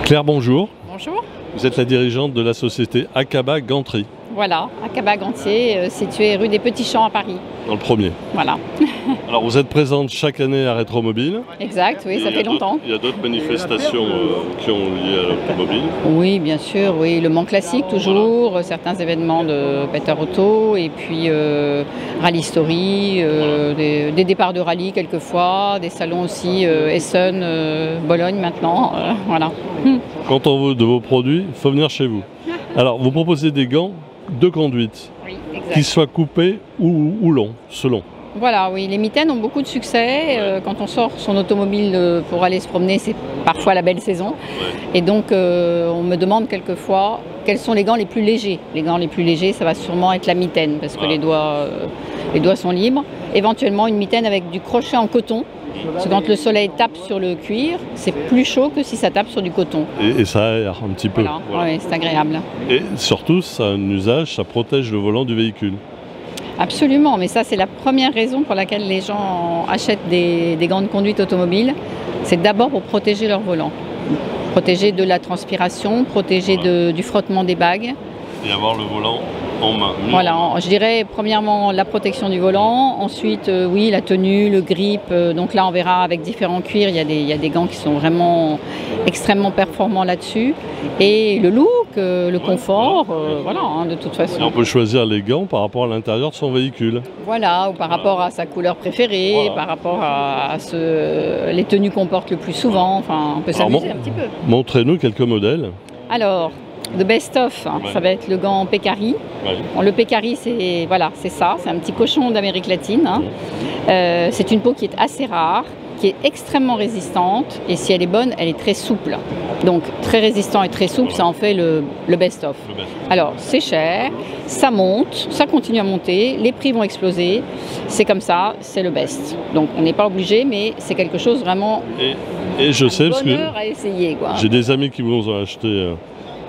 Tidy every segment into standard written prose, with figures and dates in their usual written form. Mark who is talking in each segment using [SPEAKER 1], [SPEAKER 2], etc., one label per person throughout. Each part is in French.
[SPEAKER 1] Claire, bonjour.
[SPEAKER 2] Bonjour.
[SPEAKER 1] Vous êtes la dirigeante de la société Akaba Ganterie.
[SPEAKER 2] Voilà, Akaba Gantier, situé rue des Petits Champs à Paris.
[SPEAKER 1] Dans le premier.
[SPEAKER 2] Voilà.
[SPEAKER 1] Alors vous êtes présente chaque année à Rétromobile.
[SPEAKER 2] Exact, oui, ça fait longtemps.
[SPEAKER 1] Il y a d'autres manifestations qui ont lié à l'automobile.
[SPEAKER 2] Oui, bien sûr, oui. Le Mans Classique toujours, certains événements de Peter Auto, et puis Rallye Story, des départs de rallye quelquefois, des salons aussi, Essen, Bologne maintenant, voilà.
[SPEAKER 1] Quand on veut de vos produits, il faut venir chez vous. Alors vous proposez des gants de conduite,
[SPEAKER 2] Oui, exact.
[SPEAKER 1] qui soient coupés ou longs, selon.
[SPEAKER 2] Voilà, oui, les mitaines ont beaucoup de succès. Quand on sort son automobile pour aller se promener, c'est parfois la belle saison. Et donc, on me demande quelquefois quels sont les gants les plus légers. Les gants les plus légers, ça va sûrement être la mitaine, parce que les doigts sont libres. Éventuellement, une mitaine avec du crochet en coton. Parce que quand le soleil tape sur le cuir, c'est plus chaud que si ça tape sur du coton.
[SPEAKER 1] Et ça aère un petit peu.
[SPEAKER 2] Voilà. Oui, c'est agréable.
[SPEAKER 1] Et surtout, ça a un usage, ça protège le volant du véhicule.
[SPEAKER 2] Absolument, mais ça c'est la première raison pour laquelle les gens achètent des gants de conduite automobile. C'est d'abord pour protéger leur volant. Protéger de la transpiration, protéger du frottement des bagues.
[SPEAKER 1] Et avoir le volant en main.
[SPEAKER 2] Voilà, je dirais premièrement la protection du volant, ensuite oui la tenue, le grip, donc là on verra avec différents cuirs, il y a des gants qui sont vraiment extrêmement performants là-dessus, et le look, le confort, voilà, de toute façon.
[SPEAKER 1] Et on peut choisir les gants par rapport à l'intérieur de son véhicule.
[SPEAKER 2] Voilà, ou par rapport à sa couleur préférée, par rapport à les tenues qu'on porte le plus souvent, enfin on peut s'amuser un petit peu.
[SPEAKER 1] Montrez-nous quelques modèles.
[SPEAKER 2] Alors, the best of, ça va être le gant Pecari. Bon, le Pecari, c'est ça, c'est un petit cochon d'Amérique latine. C'est une peau qui est assez rare, qui est extrêmement résistante, et si elle est bonne, elle est très souple. Donc très résistant et très souple, ça en fait le best of. Alors c'est cher, ça monte, ça continue à monter, les prix vont exploser, c'est comme ça, c'est le best. Donc on n'est pas obligé, mais c'est quelque chose vraiment
[SPEAKER 1] et je sais parce que
[SPEAKER 2] à essayer, quoi.
[SPEAKER 1] J'ai des amis qui vous ont acheté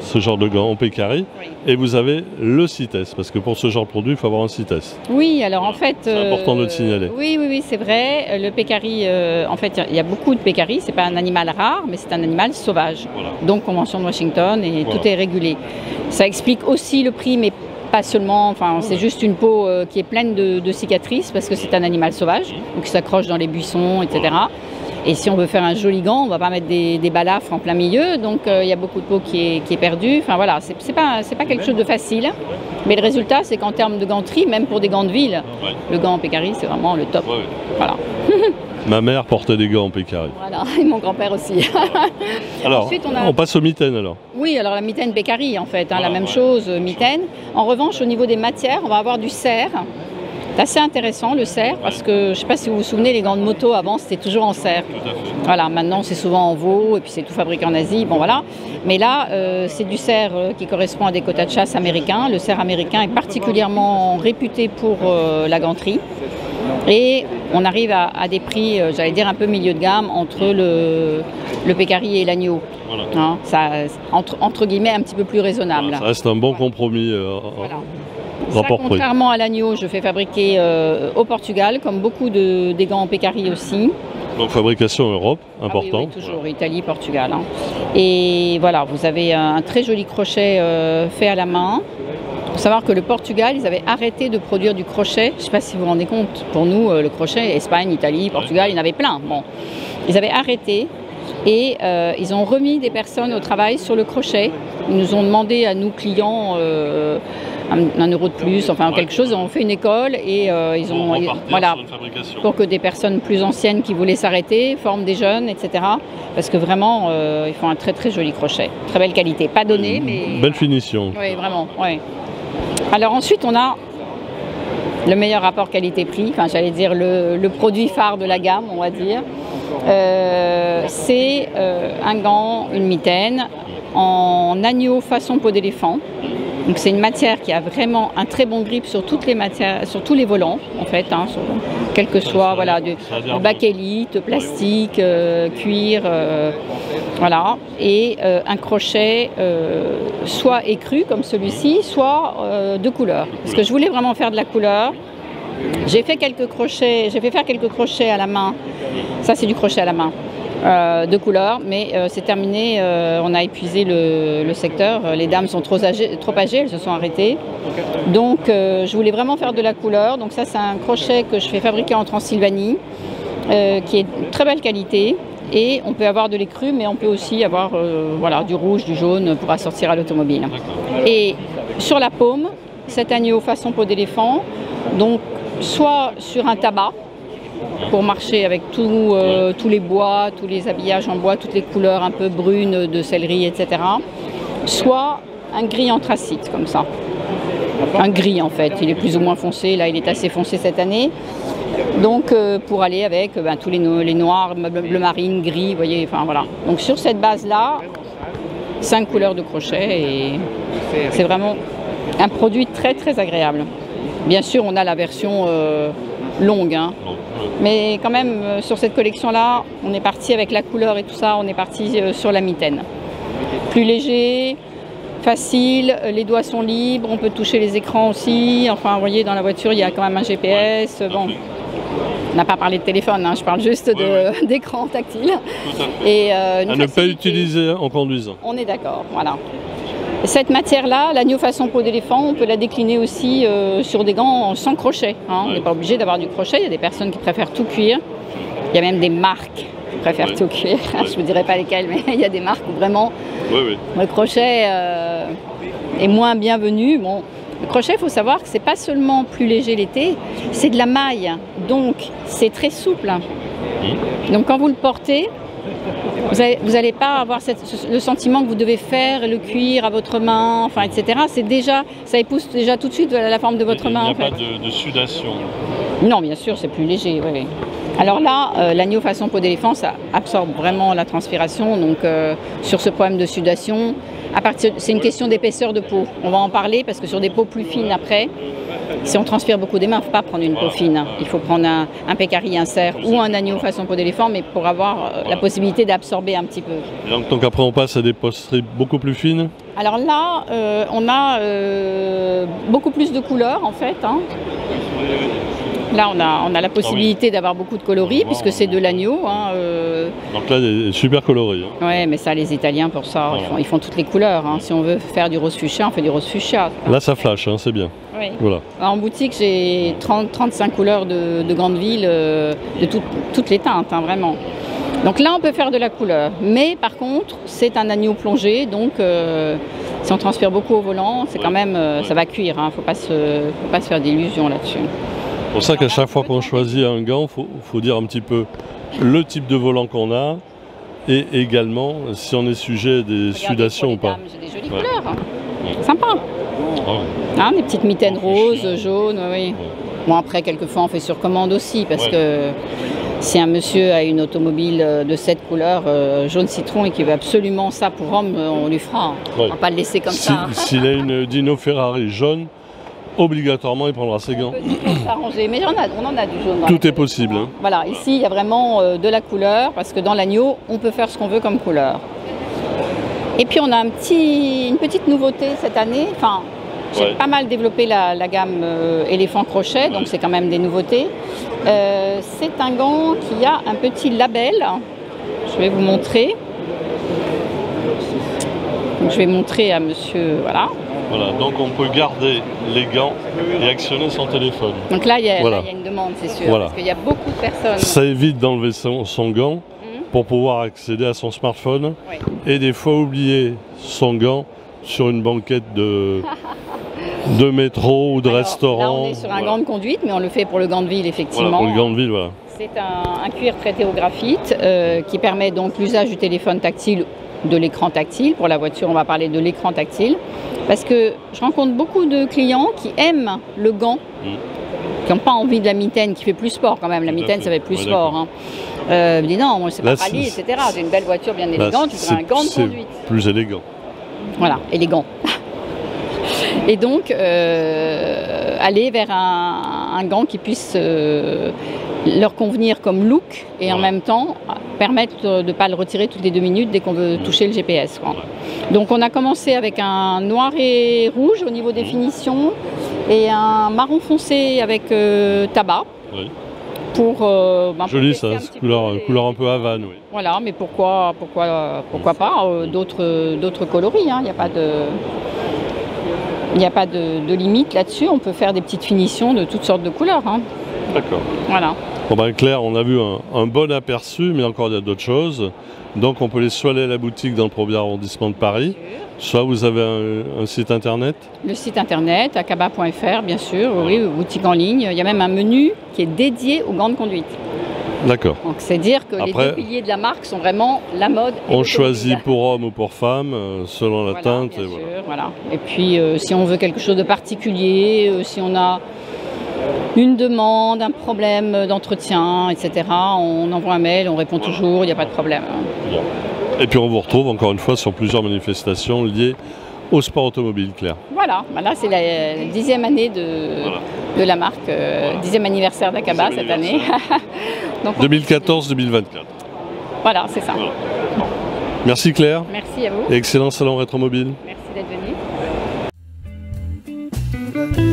[SPEAKER 1] ce genre de gants en Pecari, et vous avez le CITES, parce que pour ce genre de produit, il faut avoir un CITES.
[SPEAKER 2] Oui, alors en fait...
[SPEAKER 1] C'est important de le signaler.
[SPEAKER 2] Oui, c'est vrai. Le Pecari, en fait, il y a beaucoup de Pecari, c'est pas un animal rare, mais c'est un animal sauvage. Donc, Convention de Washington, et tout est régulé. Ça explique aussi le prix, mais pas seulement, enfin, c'est juste une peau qui est pleine de cicatrices, parce que c'est un animal sauvage, donc il s'accroche dans les buissons, etc. Et si on veut faire un joli gant, on ne va pas mettre des balafres en plein milieu, donc il y a beaucoup de peau qui est perdue. Enfin voilà, c'est pas quelque chose de facile, mais le résultat, c'est qu'en termes de ganterie, même pour des gants de ville, le gant en Pecari, c'est vraiment le top. Voilà.
[SPEAKER 1] Ma mère portait des gants en Pecari.
[SPEAKER 2] Voilà, et mon grand-père aussi.
[SPEAKER 1] Alors,
[SPEAKER 2] ensuite,
[SPEAKER 1] on passe aux mitaines alors.
[SPEAKER 2] Oui, alors la mitaine Pecari en fait, la même chose, mitaine. En revanche, au niveau des matières, on va avoir du cerf. C'est assez intéressant le cerf, parce que je ne sais pas si vous vous souvenez, les gants de moto avant c'était toujours en cerf. Voilà, maintenant c'est souvent en veau, et puis c'est tout fabriqué en Asie, bon voilà. Mais là, c'est du cerf qui correspond à des quotas de chasse américains. Le cerf américain est particulièrement réputé pour la ganterie. Et on arrive à des prix, j'allais dire un peu milieu de gamme, entre le Pecari et l'agneau. Ça, entre guillemets, un petit peu plus raisonnable.
[SPEAKER 1] Ça reste un bon compromis.
[SPEAKER 2] Ça, contrairement à l'agneau, je fais fabriquer au Portugal, comme beaucoup des gants en Pecari aussi.
[SPEAKER 1] Donc fabrication Europe, important.
[SPEAKER 2] Oui, toujours, Italie, Portugal. Et voilà, vous avez un très joli crochet fait à la main. Il faut savoir que le Portugal, ils avaient arrêté de produire du crochet. Je ne sais pas si vous vous rendez compte, pour nous, le crochet, Espagne, Italie, Portugal, il y en avait plein. Bon, ils avaient arrêté. Et ils ont remis des personnes au travail sur le crochet. Ils nous ont demandé à nous, clients, un euro de plus, enfin quelque chose. Ils ont fait une école et ils ont voilà, pour que des personnes plus anciennes qui voulaient s'arrêter forment des jeunes, etc. Parce que vraiment, ils font un très très joli crochet, très belle qualité, pas donné, mais
[SPEAKER 1] belle finition.
[SPEAKER 2] Oui, vraiment. Oui. Alors ensuite, on a le meilleur rapport qualité-prix. Enfin, j'allais dire le produit phare de la gamme, on va dire. C'est un gant, une mitaine en agneau façon peau d'éléphant. Donc c'est une matière qui a vraiment un très bon grip sur toutes les matières, sur tous les volants en fait, quel que soit du bakélite, plastique, cuir, voilà, et un crochet soit écru comme celui-ci, soit de couleur. Parce que je voulais vraiment faire de la couleur. J'ai fait faire quelques crochets à la main. Ça c'est du crochet à la main. de couleurs, mais c'est terminé, on a épuisé le secteur, les dames sont trop âgées, elles se sont arrêtées. Donc je voulais vraiment faire de la couleur, donc ça c'est un crochet que je fais fabriquer en Transylvanie, qui est de très belle qualité. Et on peut avoir de l'écru, mais on peut aussi avoir voilà, du rouge, du jaune pour assortir à l'automobile. Et sur la paume, cet agneau façon peau d'éléphant, donc soit sur un tabac, pour marcher avec tous les bois, tous les habillages en bois, toutes les couleurs un peu brunes de céleri, etc. Soit un gris anthracite, comme ça. Un gris en fait, il est plus ou moins foncé, là il est assez foncé cette année. Donc pour aller avec tous les noirs, bleu marine, gris, vous voyez, enfin voilà. Donc sur cette base-là, 5 couleurs de crochet et c'est vraiment un produit très très agréable. Bien sûr, on a la version longue, hein. Mais quand même sur cette collection-là, on est parti avec la couleur et tout ça, on est parti sur la mitaine. Plus léger, facile, les doigts sont libres, on peut toucher les écrans aussi. Enfin, vous voyez, dans la voiture, il y a quand même un GPS. Bon. On n'a pas parlé de téléphone, hein, je parle juste d'écran tactile.
[SPEAKER 1] Et à ne pas utiliser en conduisant.
[SPEAKER 2] On est d'accord, voilà. Cette matière-là, l'agneau façon peau d'éléphant, on peut la décliner aussi sur des gants sans crochet. Hein. On n'est pas obligé d'avoir du crochet, il y a des personnes qui préfèrent tout cuire. Il y a même des marques qui préfèrent tout cuire. Je ne vous dirai pas lesquelles, mais il y a des marques où vraiment le crochet est moins bienvenu. Bon. Le crochet, il faut savoir que ce n'est pas seulement plus léger l'été, c'est de la maille, donc c'est très souple. Donc quand vous le portez, vous n'allez pas avoir le sentiment que vous devez faire le cuir à votre main, enfin, etc. C'est déjà, ça épouse déjà tout de suite la forme de votre main.
[SPEAKER 1] Il n'y a pas de sudation.
[SPEAKER 2] Non, bien sûr, c'est plus léger. Oui. Alors là, l'agneau façon peau d'éléphant, ça absorbe vraiment la transpiration. Donc sur ce problème de sudation, c'est une question d'épaisseur de peau. On va en parler parce que sur des peaux plus fines après, si on transpire beaucoup des mains, il ne faut pas prendre une peau fine. Il faut prendre un pécari, un cerf ou un agneau façon peau d'éléphant, mais pour avoir la possibilité d'absorber un petit peu.
[SPEAKER 1] Et donc après on passe à des posteries beaucoup plus fines.
[SPEAKER 2] Alors là, on a beaucoup plus de couleurs en fait. Hein. Là, on a la possibilité d'avoir beaucoup de coloris puisque c'est de l'agneau. Hein,
[SPEAKER 1] Donc là, super coloré. Hein.
[SPEAKER 2] Oui, mais ça, les Italiens, pour ça, ils font toutes les couleurs. Hein. Si on veut faire du rose fuchsia, on fait du rose fuchsia.
[SPEAKER 1] Là, ça flash, hein, c'est bien.
[SPEAKER 2] Oui.
[SPEAKER 1] Voilà.
[SPEAKER 2] En boutique, j'ai 35 couleurs de grandes villes, de toutes les teintes, hein, vraiment. Donc là, on peut faire de la couleur. Mais par contre, c'est un agneau plongé, donc si on transpire beaucoup au volant, c'est quand même, ça va cuire. Il ne faut pas se faire d'illusions là-dessus.
[SPEAKER 1] C'est pour ça qu'à chaque fois qu'on choisit un gant, faut dire un petit peu le type de volant qu'on a et également si on est sujet à des sudations ou pas.
[SPEAKER 2] J'ai des jolies couleurs, sympa. Hein, des petites mitaines roses, jaunes, oui. Bon, après, quelquefois, on fait sur commande aussi parce que si un monsieur a une automobile de cette couleur, jaune citron, et qu'il veut absolument ça pour homme, on lui fera. On ne va pas le laisser comme ça.
[SPEAKER 1] S'il a une Dino Ferrari jaune, obligatoirement il prendra ses gants.
[SPEAKER 2] Mais on en a du jaune.
[SPEAKER 1] Tout est possible. Hein.
[SPEAKER 2] Voilà, ici il y a vraiment de la couleur parce que dans l'agneau on peut faire ce qu'on veut comme couleur. Et puis on a une petite nouveauté cette année. Enfin, j'ai pas mal développé la gamme éléphant crochet, donc c'est quand même des nouveautés. C'est un gant qui a un petit label. Je vais vous montrer. Donc, je vais montrer à monsieur. Voilà.
[SPEAKER 1] Voilà, donc on peut garder les gants et actionner son téléphone.
[SPEAKER 2] Donc là, il y a une demande, c'est sûr, parce qu'il y a beaucoup de personnes.
[SPEAKER 1] Ça évite d'enlever son gant pour pouvoir accéder à son smartphone et des fois oublier son gant sur une banquette de métro ou de restaurant.
[SPEAKER 2] Là, on est sur un gant de conduite, mais on le fait pour le gant de ville, effectivement.
[SPEAKER 1] Voilà, pour le gant de ville, voilà.
[SPEAKER 2] C'est un cuir traité au graphite qui permet donc l'usage du téléphone tactile, de l'écran tactile. Pour la voiture, on va parler de l'écran tactile. Parce que je rencontre beaucoup de clients qui aiment le gant, qui n'ont pas envie de la mitaine, qui fait plus sport quand même. La mitaine, ça fait plus sport. Hein. Me dit non, moi c'est pas rallye, etc. J'ai une belle voiture bien élégante, tu ferais un gant de conduite.
[SPEAKER 1] C'est plus élégant.
[SPEAKER 2] Voilà, élégant. Et donc, aller vers un gant qui puisse leur convenir comme look et en même temps permettre de ne pas le retirer toutes les 2 minutes dès qu'on veut toucher le GPS. Quoi. Donc on a commencé avec un noir et rouge au niveau des finitions et un marron foncé avec tabac. pour...
[SPEAKER 1] Joli
[SPEAKER 2] pour
[SPEAKER 1] ça,
[SPEAKER 2] tester un petit
[SPEAKER 1] couleur,
[SPEAKER 2] peu
[SPEAKER 1] couleur un peu Havane, oui.
[SPEAKER 2] Voilà, mais pourquoi pas d'autres coloris, hein. Il n'y a pas de limite là-dessus. On peut faire des petites finitions de toutes sortes de couleurs, hein.
[SPEAKER 1] D'accord.
[SPEAKER 2] Voilà.
[SPEAKER 1] Bon ben Claire, on a vu un bon aperçu, mais encore il y a d'autres choses. Donc on peut soit aller à la boutique dans le 1er arrondissement de Paris, soit vous avez un site internet.
[SPEAKER 2] Le site internet, akaba.fr bien sûr, oui, boutique en ligne. Il y a même un menu qui est dédié aux gants de conduite.
[SPEAKER 1] D'accord.
[SPEAKER 2] Donc c'est dire que
[SPEAKER 1] Après,
[SPEAKER 2] les deux piliers de la marque sont vraiment la mode. Et
[SPEAKER 1] on choisit pour homme ou pour femme, selon la teinte.
[SPEAKER 2] Bien
[SPEAKER 1] Et
[SPEAKER 2] sûr,
[SPEAKER 1] voilà.
[SPEAKER 2] voilà. Et puis si on veut quelque chose de particulier, si on a une demande, un problème d'entretien, etc., on envoie un mail, on répond toujours, il n'y a pas de problème.
[SPEAKER 1] Bien. Et puis on vous retrouve encore une fois sur plusieurs manifestations liées au sport automobile, Claire.
[SPEAKER 2] Voilà, là c'est la 10e année de la marque, 10e anniversaire d'Akaba cette année.
[SPEAKER 1] 2014-2024.
[SPEAKER 2] Voilà, c'est ça.
[SPEAKER 1] Voilà. Merci Claire.
[SPEAKER 2] Merci à vous.
[SPEAKER 1] Et excellent salon Rétromobile.
[SPEAKER 2] Merci d'être venu.